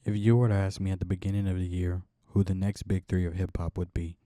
If you were to ask me at the beginning of the year who the next big three of hip hop would be,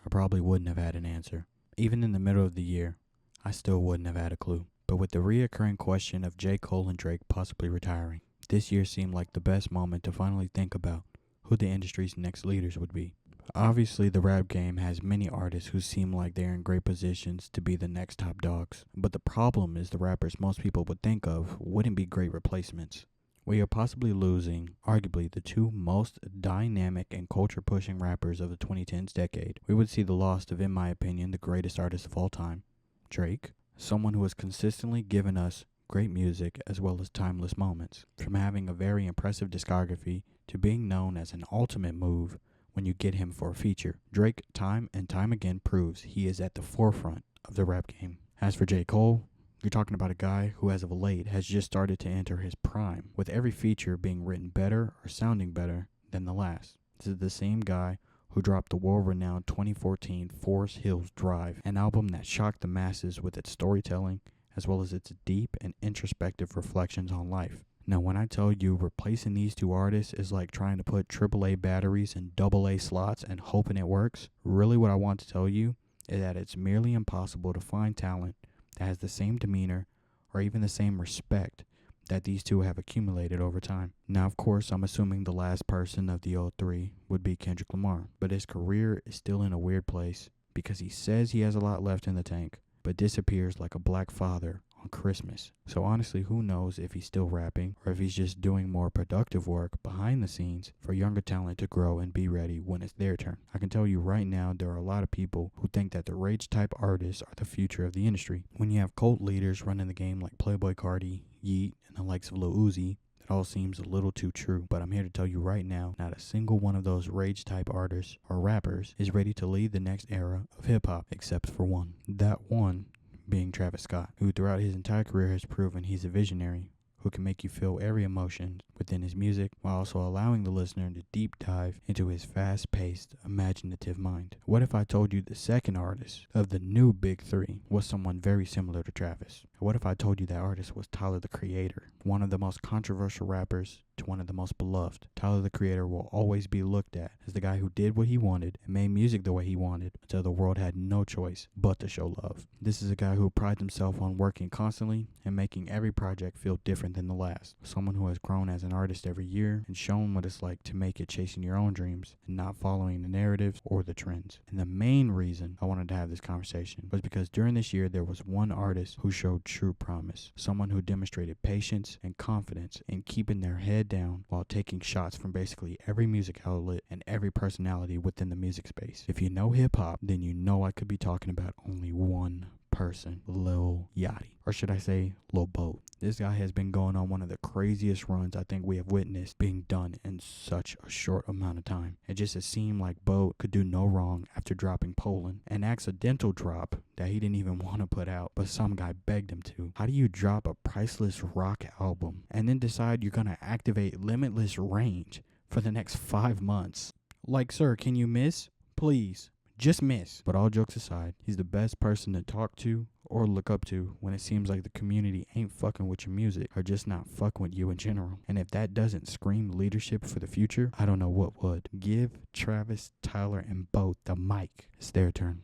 I probably wouldn't have had an answer. Even in the middle of the year, I still wouldn't have had a clue. But with the reoccurring question of J. Cole and Drake possibly retiring, this year seemed like the best moment to finally think about who the industry's next leaders would be. Obviously, the rap game has many artists who seem like they're in great positions to be the next top dogs. But the problem is the rappers most people would think of wouldn't be great replacements. We are possibly losing, arguably, the two most dynamic and culture-pushing rappers of the 2010s decade. We would see the loss of, in my opinion, the greatest artist of all time, Drake, someone who has consistently given us great music as well as timeless moments. From having a very impressive discography to being known as an ultimate move when you get him for a feature, Drake time and time again proves he is at the forefront of the rap game. As for J. Cole, you're talking about a guy who as of late has just started to enter his prime, with every feature being written better or sounding better than the last. This is the same guy who dropped the world-renowned 2014 Forest Hills Drive, an album that shocked the masses with its storytelling as well as its deep and introspective reflections on life. Now, when I tell you replacing these two artists is like trying to put AAA batteries in AA slots and hoping it works, really what I want to tell you is that it's merely impossible to find talent that has the same demeanor or even the same respect that these two have accumulated over time. Now, of course, I'm assuming the last person of the old three would be Kendrick Lamar, but his career is still in a weird place because he says he has a lot left in the tank, but disappears like a black father on Christmas. So honestly, who knows if he's still rapping or if he's just doing more productive work behind the scenes for younger talent to grow and be ready when it's their turn. I can tell you right now, there are a lot of people who think that the rage type artists are the future of the industry. When you have cult leaders running the game like Playboi Carti, Yeet, and the likes of Lil Uzi, it all seems a little too true, but I'm here to tell you right now, not a single one of those rage type artists or rappers is ready to lead the next era of hip hop, except for one. That one being Travis Scott, who throughout his entire career has proven he's a visionary who can make you feel every emotion within his music while also allowing the listener to deep dive into his fast-paced, imaginative mind. What if I told you the second artist of the new big three was someone very similar to Travis? What if I told you that artist was Tyler the Creator, one of the most controversial rappers to one of the most beloved? Tyler the Creator will always be looked at as the guy who did what he wanted and made music the way he wanted until the world had no choice but to show love. This is a guy who prides himself on working constantly and making every project feel different than the last. Someone who has grown as an artist every year and shown what it's like to make it chasing your own dreams and not following the narratives or the trends. And the main reason I wanted to have this conversation was because during this year there was one artist who showed true promise. Someone who demonstrated patience and confidence in keeping their head down while taking shots from basically every music outlet and every personality within the music space. If you know hip hop, then you know I could be talking about only one person, Lil Yachty, or should I say Lil Boat. This guy has been going on one of the craziest runs I think we have witnessed being done in such a short amount of time. It just has seemed like Boat could do no wrong after dropping Poland, an accidental drop that he didn't even want to put out, but some guy begged him to. How do you drop a priceless rock album and then decide you're gonna activate Limitless Range for the next 5 months? Like, sir, can you miss? Please. Just miss. But all jokes aside, he's the best person to talk to or look up to when it seems like the community ain't fucking with your music or just not fucking with you in general. And if that doesn't scream leadership for the future, I don't know what would. Give Travis, Tyler, and Boat the mic. It's their turn.